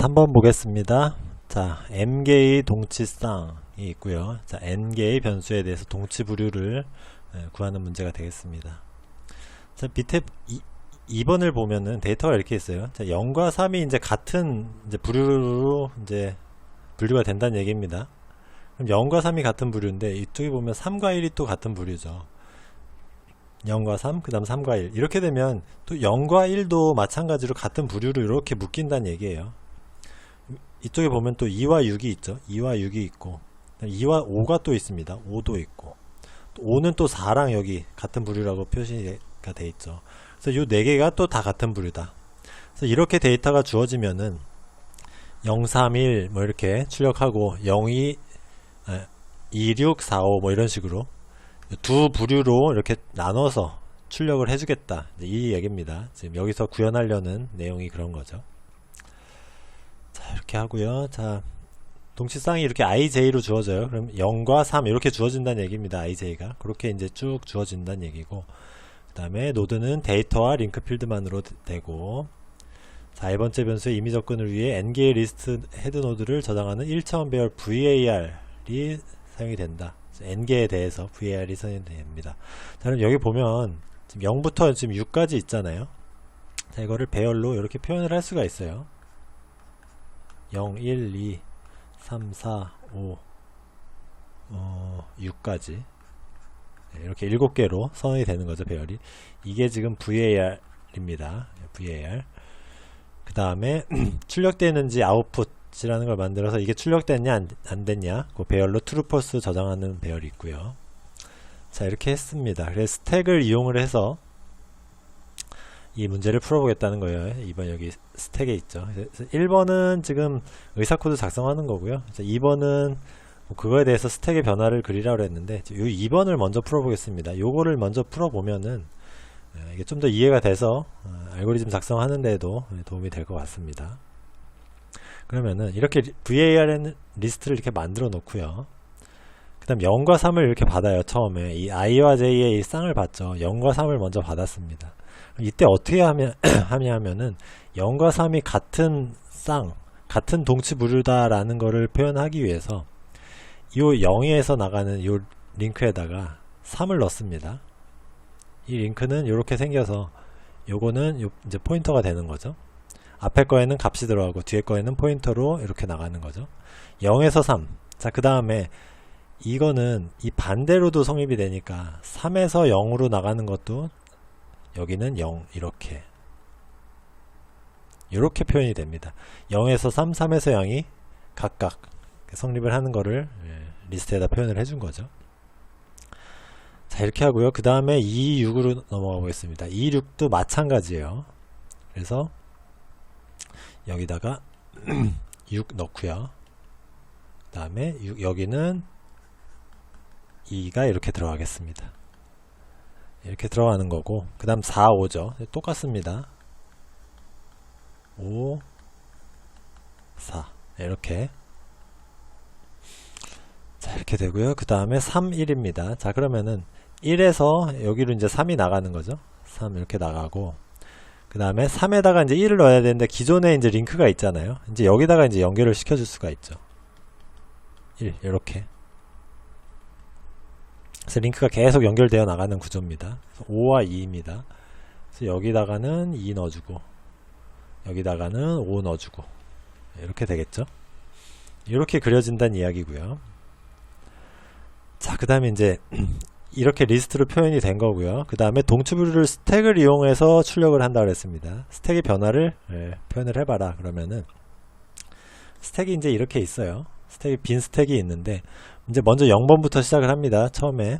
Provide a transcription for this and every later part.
3번 보겠습니다. 자, m개의 동치쌍이 있고요. 자, n개의 변수에 대해서 동치 부류를 구하는 문제가 되겠습니다. 자, 밑에 2번을 보면은 데이터가 이렇게 있어요. 자, 0과 3이 이제 같은 부류로 이제 분류가 된다는 얘기입니다. 그럼 0과 3이 같은 부류인데 이쪽에 보면 3과 1이 또 같은 부류죠. 0과 3, 그 다음 3과 1. 이렇게 되면 또 0과 1도 마찬가지로 같은 부류로 이렇게 묶인다는 얘기예요. 이쪽에 보면 또 2와 6이 있죠. 2와 6이 있고 2와 5가 또 있습니다. 5도 있고 5는 또 4랑 여기 같은 부류라고 표시가 돼 있죠. 그래서 이 4개가 또 다 같은 부류다. 그래서 이렇게 데이터가 주어지면은 0, 3, 1 뭐 이렇게 출력하고 0, 2, 6, 4, 5 뭐 이런 식으로 두 부류로 이렇게 나눠서 출력을 해주겠다. 이 얘기입니다. 지금 여기서 구현하려는 내용이 그런 거죠. 자, 이렇게 하고요. 자, 동치쌍이 이렇게 ij로 주어져요. 그럼 0과 3 이렇게 주어진다는 얘기입니다. ij가 그렇게 이제 쭉 주어진다는 얘기고, 그 다음에 노드는 데이터와 링크 필드만으로 되고, 자, 1번째 변수의 임의 접근을 위해 n개의 리스트 헤드 노드를 저장하는 1차원 배열 VAR이 사용이 된다. n개에 대해서 VAR이 사용이 됩니다. 자, 그럼 여기 보면 지금 0부터 지금 6까지 있잖아요. 자, 이거를 배열로 이렇게 표현을 할 수가 있어요. 0, 1, 2, 3, 4, 5, 6까지 이렇게 7개로 선언이 되는 거죠. 배열이. 이게 지금 VAR입니다. VAR. 그 다음에 출력되는지 아웃풋이라는 걸 만들어서 이게 출력됐냐 안 됐냐 그 배열로 true false 저장하는 배열이 있고요. 자, 이렇게 했습니다. 그래서 스택을 이용을 해서 이 문제를 풀어보겠다는 거예요. 2번 여기 스택에 있죠. 그래서 1번은 지금 의사코드 작성하는 거고요. 2번은 그거에 대해서 스택의 변화를 그리라고 했는데, 이 2번을 먼저 풀어보겠습니다. 요거를 먼저 풀어보면은 이게 좀 더 이해가 돼서 알고리즘 작성하는 데에도 도움이 될 것 같습니다. 그러면은 이렇게 VAR 리스트를 이렇게 만들어 놓고요. 그 다음 0과 3을 이렇게 받아요. 처음에 이 i와 j의 이 쌍을 받죠. 0과 3을 먼저 받았습니다. 이때 어떻게 하냐면은 0과 3이 같은 쌍, 같은 동치 부류다 라는 거를 표현하기 위해서 이 0에서 나가는 이 링크에다가 3을 넣습니다. 이 링크는 이렇게 생겨서 요거는 이제 포인터가 되는 거죠. 앞에 거에는 값이 들어가고 뒤에 거에는 포인터로 이렇게 나가는 거죠. 0에서 3. 자, 그 다음에 이거는 이 반대로도 성립이 되니까 3에서 0으로 나가는 것도 여기는 0 이렇게 표현이 됩니다. 0에서 3, 3에서 0이 각각 성립을 하는 거를 리스트에다 표현을 해준 거죠. 자, 이렇게 하고요. 그 다음에 2, 6으로 넘어가 보겠습니다. 2, 6도 마찬가지예요. 그래서 여기다가 6 넣고요. 그 다음에 여기는 2가 이렇게 들어가겠습니다. 이렇게 들어가는 거고, 그 다음 4, 5죠. 똑같습니다. 5, 4 이렇게. 자, 이렇게 되고요. 그 다음에 3, 1입니다. 자, 그러면은 1에서 여기로 이제 3이 나가는 거죠. 3 이렇게 나가고, 그 다음에 3에다가 이제 1을 넣어야 되는데 기존에 이제 링크가 있잖아요. 이제 여기다가 이제 연결을 시켜줄 수가 있죠. 1 이렇게. 그래서 링크가 계속 연결되어 나가는 구조입니다. 5와 2입니다. 그래서 여기다가는 2 넣어주고 여기다가는 5 넣어주고 이렇게 되겠죠. 이렇게 그려진다는 이야기고요. 자, 그 다음에 이제 이렇게 리스트로 표현이 된 거고요. 그 다음에 동치부류를 스택을 이용해서 출력을 한다고 했습니다. 스택의 변화를 표현을 해봐라. 그러면은 스택이 이제 이렇게 있어요. 빈 스택이 있는데 이제 먼저 0번부터 시작을 합니다. 처음에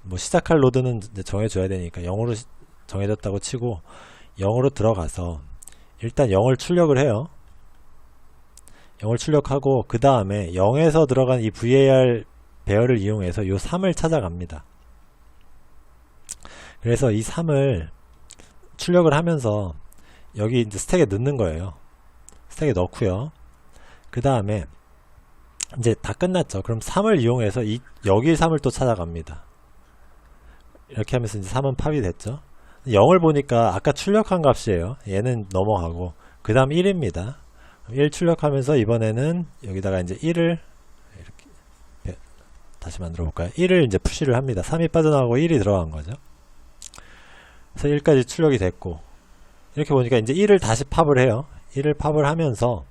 뭐 시작할 노드는 이제 정해줘야 되니까 0으로 정해졌다고 치고 0으로 들어가서 일단 0을 출력을 해요. 0을 출력하고 그 다음에 0에서 들어간 이 VAR 배열을 이용해서 이 3을 찾아갑니다. 그래서 이 3을 출력을 하면서 여기 이제 스택에 넣는 거예요. 스택에 넣고요. 그 다음에 이제 다 끝났죠. 그럼 3을 이용해서 여기 3을 또 찾아갑니다. 이렇게 하면서 이제 3은 팝이 됐죠. 0을 보니까 아까 출력한 값이에요. 얘는 넘어가고 그 다음 1입니다. 1 출력하면서 이번에는 여기다가 이제 1을 이렇게 다시 만들어 볼까요? 1을 이제 푸시를 합니다. 3이 빠져나가고 1이 들어간 거죠. 그래서 1까지 출력이 됐고, 이렇게 보니까 이제 1을 다시 팝을 해요. 1을 팝을 하면서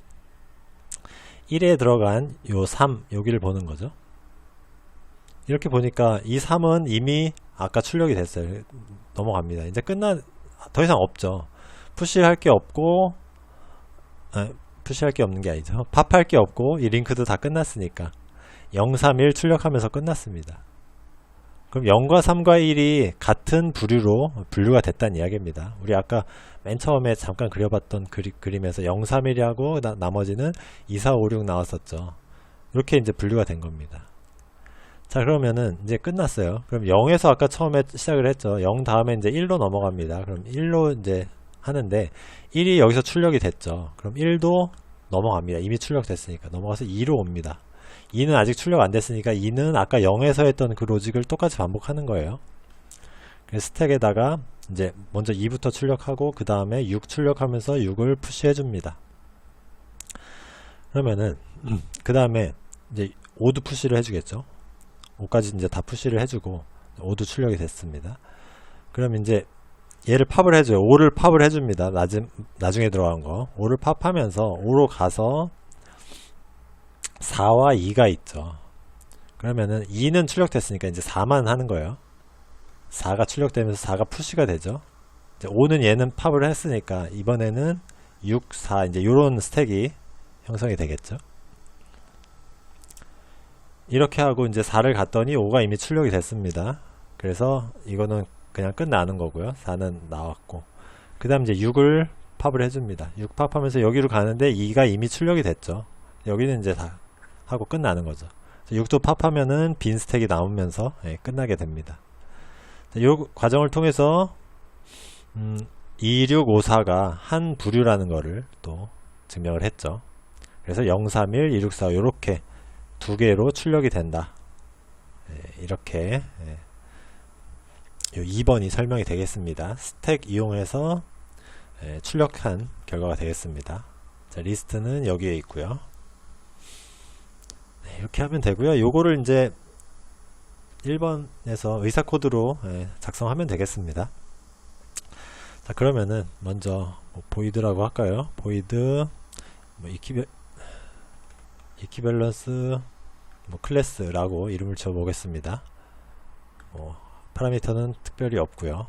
1에 들어간 요 3 여기를 보는 거죠. 이렇게 보니까 이 3은 이미 아까 출력이 됐어요. 넘어갑니다. 이제 더 이상 없죠. 푸시할 게 없고, 푸시할 게 없는 게 아니죠. 팝할 게 없고, 이 링크도 다 끝났으니까 0, 3, 1 출력하면서 끝났습니다. 그럼 0과 3과 1이 같은 부류로 분류가 됐다는 이야기입니다. 우리 아까 맨 처음에 잠깐 그려봤던 그림에서 0, 3, 1이하고 나머지는 2, 4, 5, 6 나왔었죠. 이렇게 이제 분류가 된 겁니다. 자, 그러면은 이제 끝났어요. 그럼 0에서 아까 처음에 시작을 했죠. 0 다음에 이제 1로 넘어갑니다. 그럼 1로 이제 하는데 1이 여기서 출력이 됐죠. 그럼 1도 넘어갑니다. 이미 출력됐으니까 넘어가서 2로 옵니다. 2는 아직 출력 안 됐으니까 2는 아까 0에서 했던 그 로직을 똑같이 반복하는 거예요. 그래서 스택에다가 이제 먼저 2부터 출력하고 그 다음에 6 출력하면서 6을 푸시해 줍니다. 그러면은 그 다음에 이제 5도 푸시를 해주겠죠. 5까지 이제 다 푸시를 해주고 5도 출력이 됐습니다. 그럼 이제 얘를 팝을 해줘요. 5를 팝을 해줍니다. 나중에 들어간 거 5를 팝하면서 5로 가서 4와 2가 있죠. 그러면은 2는 출력됐으니까 이제 4만 하는 거예요. 4가 출력되면서 4가 푸시가 되죠. 이제 5는 얘는 팝을 했으니까 이번에는 6, 4 이제 요런 스택이 형성이 되겠죠. 이렇게 하고 이제 4를 갔더니 5가 이미 출력이 됐습니다. 그래서 이거는 그냥 끝나는 거고요. 4는 나왔고 그 다음 이제 6을 팝을 해줍니다. 6 팝하면서 여기로 가는데 2가 이미 출력이 됐죠. 여기는 이제 다 하고 끝나는 거죠. 6도 팝하면은 빈 스택이 나오면서 끝나게 됩니다. 이 과정을 통해서 2654가 한 부류라는 거를 또 증명을 했죠. 그래서 031, 2645 이렇게 두 개로 출력이 된다. 이렇게 2번이 설명이 되겠습니다. 스택 이용해서 출력한 결과가 되겠습니다. 자, 리스트는 여기에 있고요. 이렇게 하면 되고요. 요거를 이제 1번에서 의사 코드로 작성하면 되겠습니다. 자, 그러면은 먼저 뭐 보이드라고 할까요? 보이드 뭐 이퀴밸런스 뭐 클래스라고 이름을 지어 보겠습니다. 파라미터는 특별히 없고요.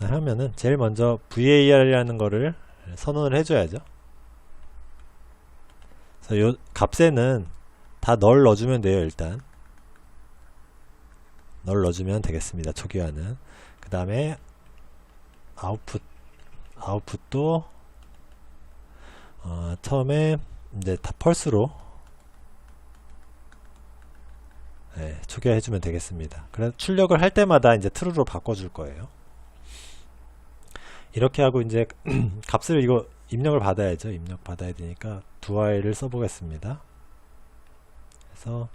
하면은 제일 먼저 var이라는 거를 선언을 해줘야죠. 그래서 요 값에는 다 널 넣어주면 돼요. 일단 널 넣어주면 되겠습니다. 초기화는. 그 다음에 아웃풋도 처음에 이제 다 펄스로 초기화 해주면 되겠습니다. 그래서 출력을 할 때마다 이제 true로 바꿔줄 거예요. 이렇게 하고 이제 값을 이거 입력을 받아야죠. 입력 받아야 되니까 dowhile을 써보겠습니다. 그래서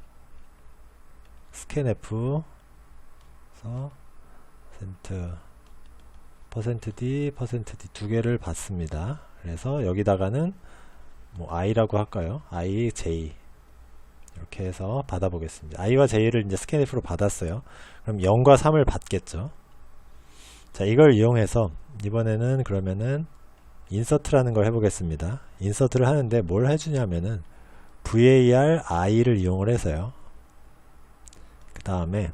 scanf %d 두 개를 받습니다. 그래서 여기다가는 뭐 i라고 할까요? i, j 이렇게 해서 받아보겠습니다. i와 j를 이제 scanf로 받았어요. 그럼 0과 3을 받겠죠. 자, 이걸 이용해서 이번에는 그러면은 insert라는 걸 해보겠습니다. insert를 하는데 뭘 해주냐면은 var i를 이용을 해서요. 그 다음에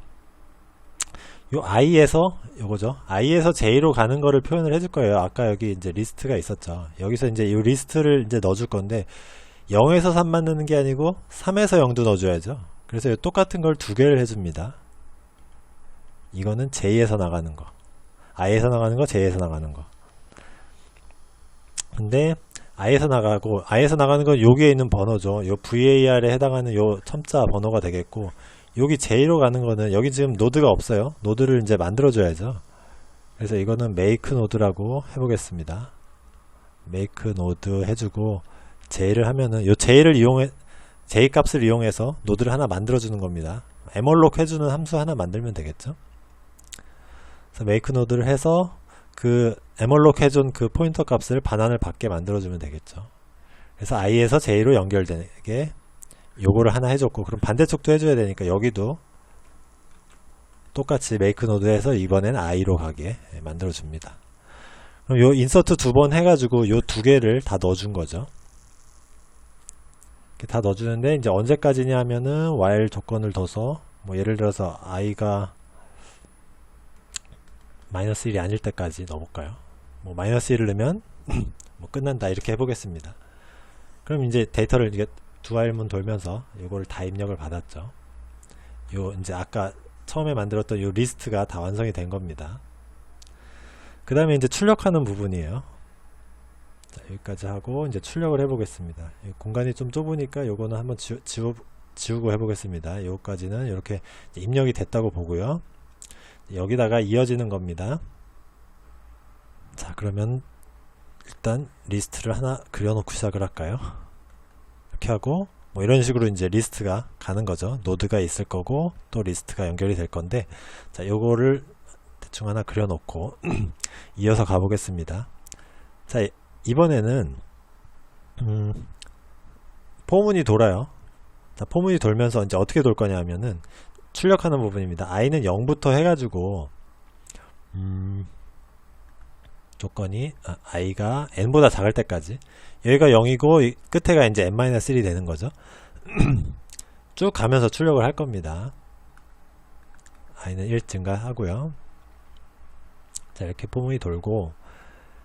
요 i에서 요거죠. i에서 j로 가는 거를 표현을 해줄 거예요. 아까 여기 이제 리스트가 있었죠. 여기서 이제 이 리스트를 이제 넣어줄 건데 0에서 3만 넣는 게 아니고 3에서 0도 넣어줘야죠. 그래서 똑같은 걸 두 개를 해줍니다. 이거는 j에서 나가는 거, i에서 나가는 거, j에서 나가는 거. 근데 i에서 나가는 건 여기에 있는 번호죠. 요 var에 해당하는 요 첨자 번호가 되겠고, 여기 j로 가는 거는 여기 지금 노드가 없어요. 노드를 이제 만들어줘야죠. 그래서 이거는 make node라고 해보겠습니다. make node 해주고 j를 하면은 요 j를 j 값을 이용해서 노드를 하나 만들어주는 겁니다. malloc 해주는 함수 하나 만들면 되겠죠. 그래서 make node를 해서 그 malloc 해준 그 포인터 값을 반환을 받게 만들어주면 되겠죠. 그래서 i에서 j로 연결되게 요거를 하나 해줬고, 그럼 반대쪽도 해줘야 되니까 여기도 똑같이 make 노드에서 이번엔 i로 가게 만들어 줍니다. 그럼 요 인서트 두 번 해가지고 요 두 개를 다 넣어준 거죠. 이렇게 다 넣어주는데, 이제 언제까지냐 하면은 while 조건을 둬서, 뭐 예를 들어서 i가 -1이 아닐 때까지 넣어볼까요? 뭐 -1을 넣으면 뭐 끝난다, 이렇게 해보겠습니다. 그럼 이제 데이터를 이게 두 while문 돌면서 요거를 다 입력을 받았죠. 요 이제 아까 처음에 만들었던 요 리스트가 다 완성이 된 겁니다. 그 다음에 이제 출력하는 부분이에요. 자, 여기까지 하고 이제 출력을 해보겠습니다. 공간이 좀 좁으니까 요거는 한번 지우고 해보겠습니다. 요거까지는 이렇게 입력이 됐다고 보고요. 여기다가 이어지는 겁니다. 자, 그러면 일단 리스트를 하나 그려놓고 시작을 할까요? 이렇게 하고 뭐 이런 식으로 이제 리스트가 가는 거죠. 노드가 있을 거고 또 리스트가 연결이 될 건데, 자, 요거를 대충 하나 그려놓고 이어서 가보겠습니다. 자, 이번에는 포문이 돌아요. 자, 포문이 돌면서 이제 어떻게 돌 거냐 하면은 출력하는 부분입니다. i는 0부터 해가지고 조건이 i가 n보다 작을 때까지, 여기가 0이고 끝에가 이제 n-1이 되는 거죠. 쭉 가면서 출력을 할 겁니다. i는 1 증가하고요. 자, 이렇게 포문이 돌고,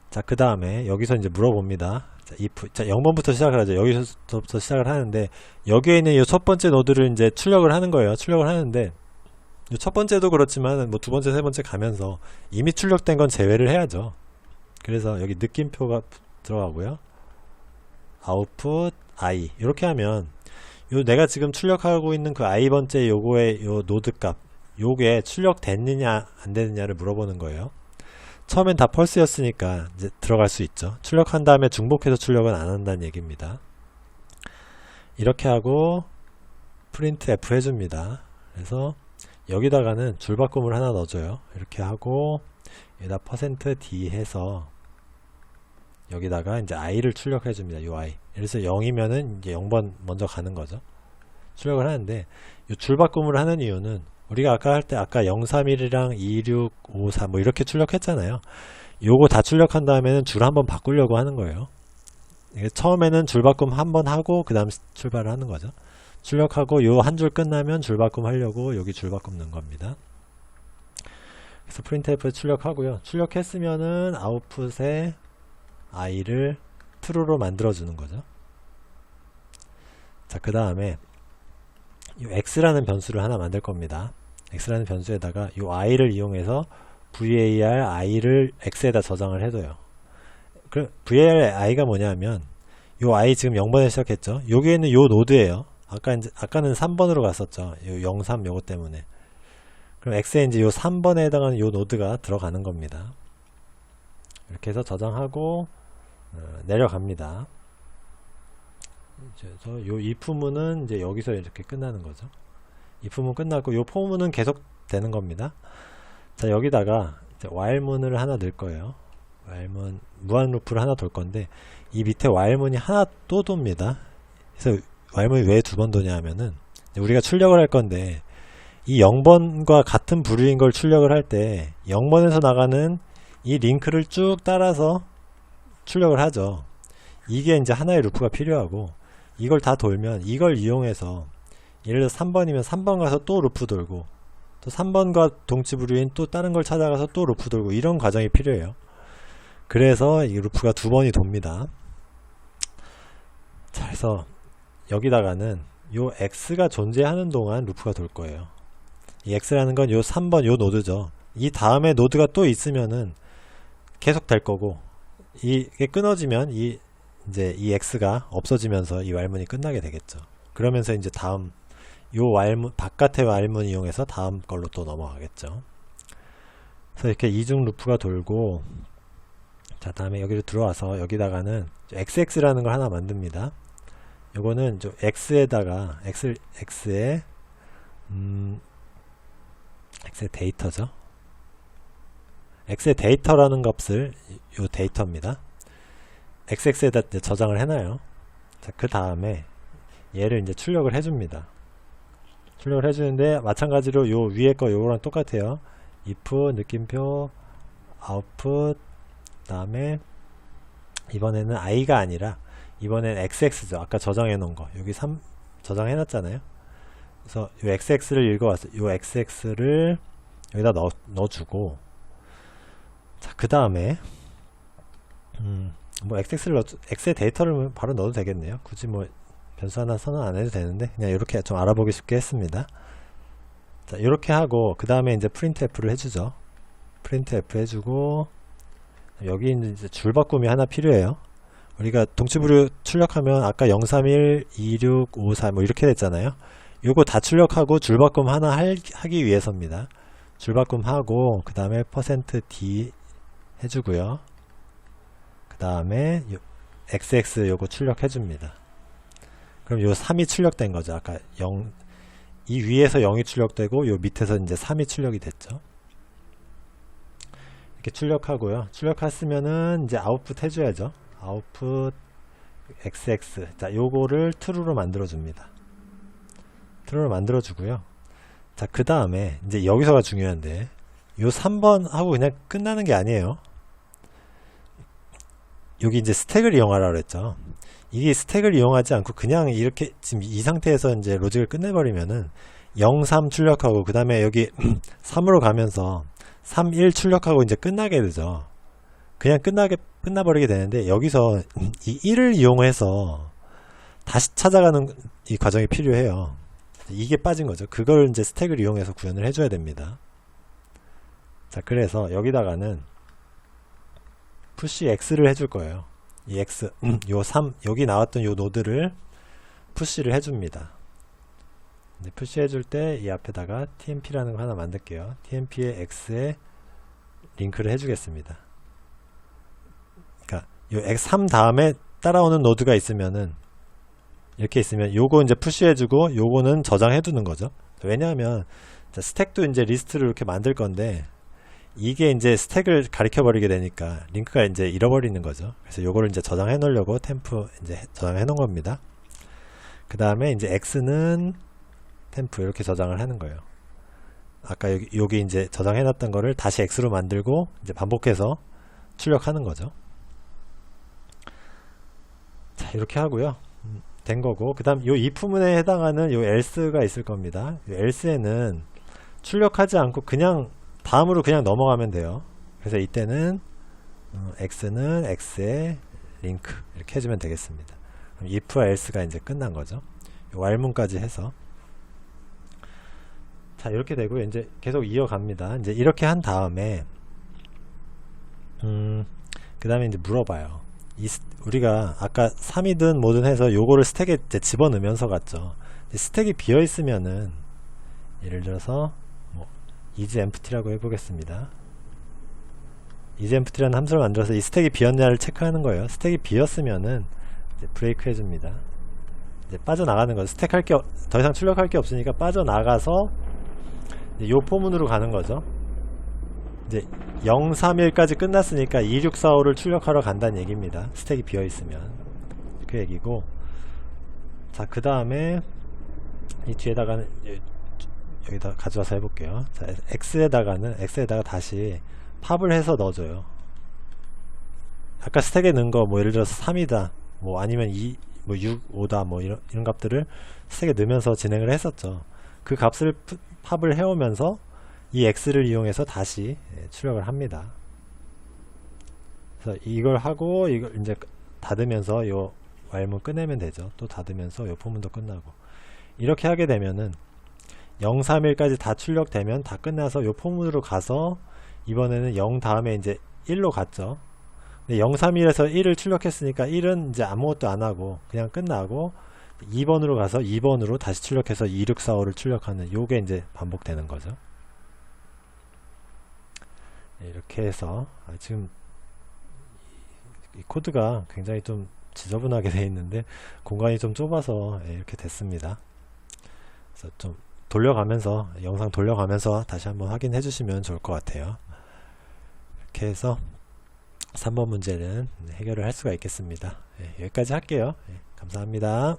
자, 그 다음에 여기서 이제 물어봅니다. 자, if, 자, 0번부터 시작을 하죠. 여기서부터 시작을 하는데, 여기에 있는 이 첫 번째 노드를 이제 출력을 하는 거예요. 출력을 하는데, 이 첫 번째도 그렇지만 뭐 두 번째, 세 번째 가면서 이미 출력된 건 제외를 해야죠. 그래서 여기 느낌표가 들어가고요. output i 이렇게 하면 요 내가 지금 출력하고 있는 그 i 번째 요거의 요 노드 값, 요게 출력됐느냐 안 됐느냐를 물어보는 거예요. 처음엔 다 펄스였으니까 이제 들어갈 수 있죠. 출력한 다음에 중복해서 출력은 안 한다는 얘기입니다. 이렇게 하고 print f 해줍니다. 그래서 여기다가는 줄바꿈을 하나 넣어줘요. 이렇게 하고 여기다 %d 해서 여기다가 이제 i를 출력해 줍니다. 요 i. 그래서 0이면은 이제 0번 먼저 가는 거죠. 출력을 하는데, 이 줄바꿈을 하는 이유는 우리가 아까 할 때 아까 031이랑 2654 뭐 이렇게 출력했잖아요. 요거 다 출력한 다음에는 줄 한번 바꾸려고 하는 거예요. 처음에는 줄바꿈 한번 하고 그 다음 출발을 하는 거죠. 출력하고 요 한 줄 끝나면 줄바꿈 하려고 여기 줄바꿈 넣은 겁니다. 그래서 printf 출력하고요. 출력했으면은 아웃풋에 i를 true로 만들어 주는 거죠. 자, 그 다음에 이 x라는 변수를 하나 만들 겁니다. x라는 변수에다가 이 i를 이용해서 var i를 x에다 저장을 해둬요. 그 var i가 뭐냐면 요 i 지금 0번에 시작했죠. 여기에는 요 노드예요. 아까는 3번으로 갔었죠. 요 03 요거 때문에. 그럼 x에 이제 요 3번에 해당하는 요 노드가 들어가는 겁니다. 이렇게 해서 저장하고 내려갑니다. 그래서 요 if문은 이제 여기서 이렇게 끝나는 거죠. if문 끝나고 요 for문은 계속 되는 겁니다. 자, 여기다가 이제 while문을 하나 넣을 거예요. while문 무한 루프를 하나 돌 건데, 이 밑에 while문이 하나 또 돕니다. 그래서 while문이 왜 두 번 도냐 하면은 우리가 출력을 할 건데, 이 0번과 같은 부류인 걸 출력을 할 때 0번에서 나가는 이 링크를 쭉 따라서 출력을 하죠. 이게 이제 하나의 루프가 필요하고, 이걸 다 돌면 이걸 이용해서 예를 들어 3번이면 3번 가서 또 루프 돌고, 또 3번과 동치 부류인 또 다른 걸 찾아가서 또 루프 돌고, 이런 과정이 필요해요. 그래서 이 루프가 두 번이 돕니다. 자, 그래서 여기다가는 요 x가 존재하는 동안 루프가 돌 거예요. 이 x라는 건 요 3번 요 노드죠. 이 다음에 노드가 또 있으면은 계속 될 거고, 이게 끊어지면 이제 이 x가 없어지면서 이 while문이 끝나게 되겠죠. 그러면서 이제 다음 요 while문, 바깥의 while문 이용해서 다음 걸로 또 넘어가겠죠. 그래서 이렇게 이중 루프가 돌고, 자, 다음에 여기로 들어와서 여기다가는 xx라는 걸 하나 만듭니다. 요거는 x에다가 x의 데이터죠. x의 데이터라는 값을 요 데이터입니다. xx에다 저장을 해놔요. 자, 그 다음에 얘를 이제 출력을 해줍니다. 출력을 해주는데 마찬가지로 요 위에 거 요거랑 똑같아요. if 느낌표 output 다음에 이번에는 i가 아니라 이번엔 xx죠. 아까 저장해 놓은 거 여기 3 저장해 놨잖아요. 그래서 요 xx를 읽어왔어요. 요 xx를 여기다 넣어주고, 자, 그 다음에 뭐 x의 데이터를 바로 넣어도 되겠네요. 굳이 뭐 변수 하나 선언 안 해도 되는데 그냥 이렇게 좀 알아보기 쉽게 했습니다. 자, 이렇게 하고 그 다음에 이제 printf를 해주죠. printf 해주고, 여기 이제 줄바꿈이 하나 필요해요. 우리가 동치부류 출력하면 아까 031, 26, 54 뭐 이렇게 됐잖아요. 요거 다 출력하고 줄바꿈 하나 하기 위해서입니다. 줄바꿈 하고 그 다음에 %d 해주고요. 그 다음에 xx 요거 출력해 줍니다. 그럼 요 3이 출력된 거죠. 아까 0, 이 위에서 0이 출력되고 요 밑에서 이제 3이 출력이 됐죠. 이렇게 출력하고요. 출력했으면은 이제 아웃풋 해줘야죠. 아웃풋 xx. 자, 요거를 true로 만들어 줍니다. true로 만들어 주고요. 자, 그 다음에 이제 여기서가 중요한데 요 3번 하고 그냥 끝나는 게 아니에요. 여기 이제 스택을 이용하라 그랬죠. 이게 스택을 이용하지 않고 그냥 이렇게 지금 이 상태에서 이제 로직을 끝내버리면은 0, 3 출력하고 그 다음에 여기 3으로 가면서 3, 1 출력하고 이제 끝나게 되죠. 그냥 끝나버리게 되는데 여기서 이 1을 이용해서 다시 찾아가는 이 과정이 필요해요. 이게 빠진 거죠. 그걸 이제 스택을 이용해서 구현을 해줘야 됩니다. 자, 그래서 여기다가는 push x를 해줄 거예요. 이 x, 요 3, 여기 나왔던 요 노드를 푸시를 해줍니다. 푸시 해줄 때 이 앞에다가 tmp라는 거 하나 만들게요. tmp에 x에 링크를 해주겠습니다. 그러니까 요 x3 다음에 따라오는 노드가 있으면은 이렇게 있으면 요거 이제 푸시해주고 요거는 저장해두는 거죠. 왜냐하면 스택도 이제 리스트를 이렇게 만들 건데 이게 이제 스택을 가리켜 버리게 되니까 링크가 이제 잃어버리는 거죠. 그래서 요거를 이제 저장해 놓으려고 템프 이제 저장해 놓은 겁니다. 그 다음에 이제 x는 템프 이렇게 저장을 하는 거예요. 아까 여기 이제 저장해 놨던 거를 다시 x로 만들고 이제 반복해서 출력하는 거죠. 자, 이렇게 하고요. 된 거고, 그 다음 요 if문에 해당하는 요 else가 있을 겁니다. 요 else에는 출력하지 않고 그냥 다음으로 그냥 넘어가면 돼요. 그래서 이때는 x는 x에 링크 이렇게 해주면 되겠습니다. 그럼 if와 else가 이제 끝난 거죠. 요 while문까지 해서, 자, 이렇게 되고 이제 계속 이어갑니다. 이제 이렇게 한 다음에 그 다음에 이제 물어봐요. 우리가 아까 3이든 뭐든 해서 요거를 스택에 이제 집어넣으면서 갔죠. 스택이 비어 있으면은 예를 들어서 뭐 is empty라고 해보겠습니다. is empty라는 함수를 만들어서 이 스택이 비었냐를 체크하는 거예요. 스택이 비었으면은 이제 브레이크 해줍니다. 이제 빠져나가는 거죠. 스택할 게 더 이상 출력할 게 없으니까 빠져나가서 이제 요 포문으로 가는 거죠. 이제 031까지 끝났으니까 2645를 출력하러 간다는 얘기입니다. 스택이 비어있으면 그 얘기고, 자, 그 다음에 이 뒤에다가는 여기다 가져와서 해볼게요. 자, x에다가 다시 팝을 해서 넣어줘요. 아까 스택에 넣은 거 뭐 예를 들어서 3이다 뭐 아니면 2, 뭐 6, 5다 뭐 이런 값들을 스택에 넣으면서 진행을 했었죠. 그 값을 팝을 해오면서 이 x를 이용해서 다시 출력을 합니다. 그래서 이걸 하고 이걸 이제 닫으면서 요 while문 끝내면 되죠. 또 닫으면서 요 포문도 끝나고, 이렇게 하게 되면은 031까지 다 출력되면 다 끝나서 요 포문으로 가서 이번에는 0 다음에 이제 1로 갔죠. 근데 031에서 1을 출력했으니까 1은 이제 아무것도 안 하고 그냥 끝나고 2번으로 가서 2번으로 다시 출력해서 2645를 출력하는 요게 이제 반복되는 거죠. 이렇게 해서 지금 이 코드가 굉장히 좀 지저분하게 되어 있는데 공간이 좀 좁아서 이렇게 됐습니다. 그래서 좀 돌려가면서 영상 돌려가면서 다시 한번 확인해 주시면 좋을 것 같아요. 이렇게 해서 3번 문제는 해결을 할 수가 있겠습니다. 여기까지 할게요. 감사합니다. 감사합니다.